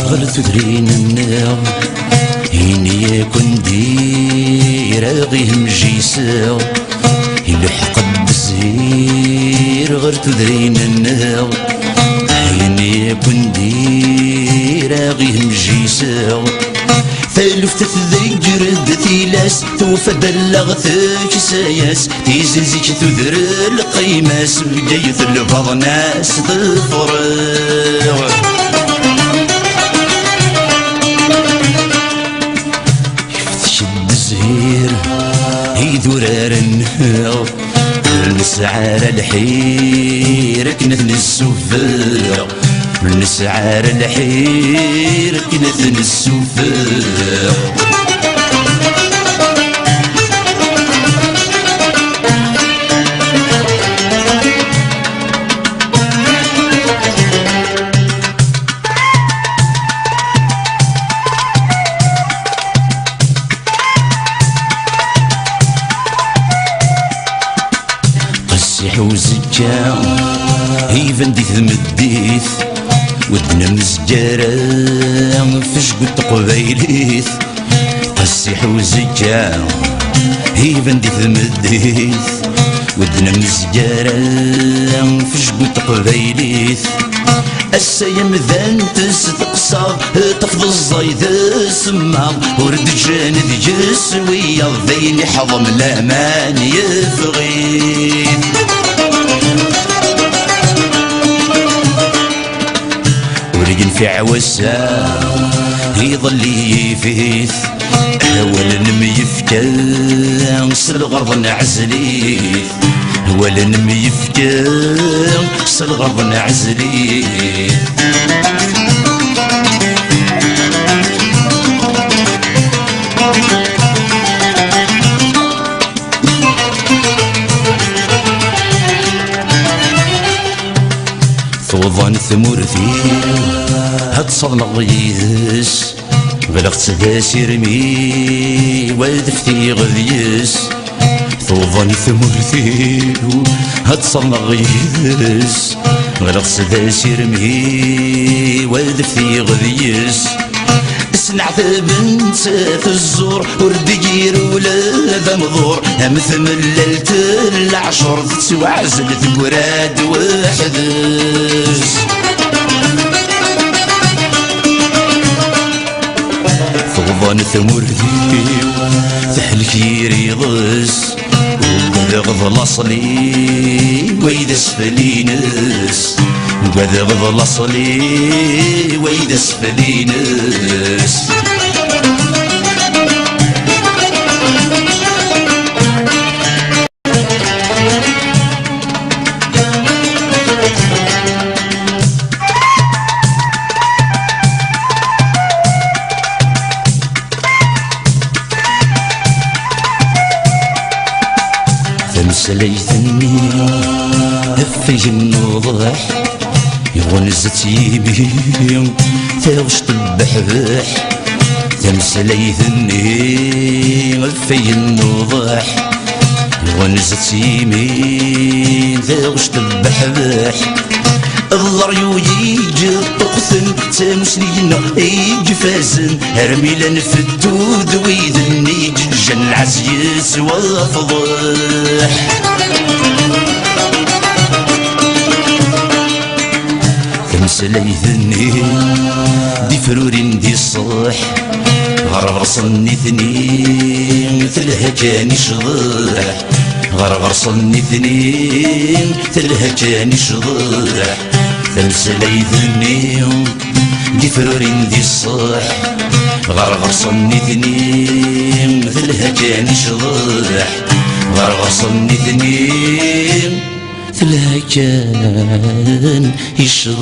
غير تدرين النار هيني يكون دير غيه مجيسا يلحق بالزهير غير تدرين النار هيني يكون دير غيه مجيسا ثلفت تذكر دثيلاس توفى بلغتك ساياس تيزنزيك تذر القيماس جايث البعض ناس تفرغ تشد الزهير يدورار النهار نسعار الحير كنت السفر نسعار الحير كنت السفر قسيح وزكا هيفن ديث مديث ودنا مزجارة فشقد قبيليث قسيح وزكا هيفن ديث مديث ودنا مزجارة فشقد قبيليث السيم ذان تستقصى تفض الزايد السماغ ورد جاند جسوية ذيني حضم لامان يفغيث ورقن في عوسا يظل يفيث ولا ميفكا سالغرض نعزليث ولا ميفكا سالغرض نعزليث ثوضان ثمورثي هاد صدنا غيث غلقت داسي رمي ودفتي غذيس ثوضان ثمورثي هاد صدنا غيث غلقت داسي رمي ودفتي غذيس سنعت بنت الزور وردجير ولا ذا مضور مثل مللت العشر تسوى عزلت قراد وحدث ثوضان ثمردي تحلكير يضس وقذغض الاصلي ويدا سفلينس وقذغض الاصلي ويدا سفلينس تمسليثني هفي النوضح يغنزت يمين تغش البحبح تمسليثني هفي النوضح يغنزت يمين تغش البحبح الضريو يجي طقثن تمسلينا يجي فازن هرمي لنفتود ويذني جن العزيز وفضح تمسليثني دي فرورين دي الصح غرغرصني ثنين ثلها كاني شضح غرغرصني ثنين ثلها كاني شضح تمسليثني دي فرورين دي الصح غرغرصني ثنين ثلها كاني شضح غرغرصني ثنين ثلها كان يشضح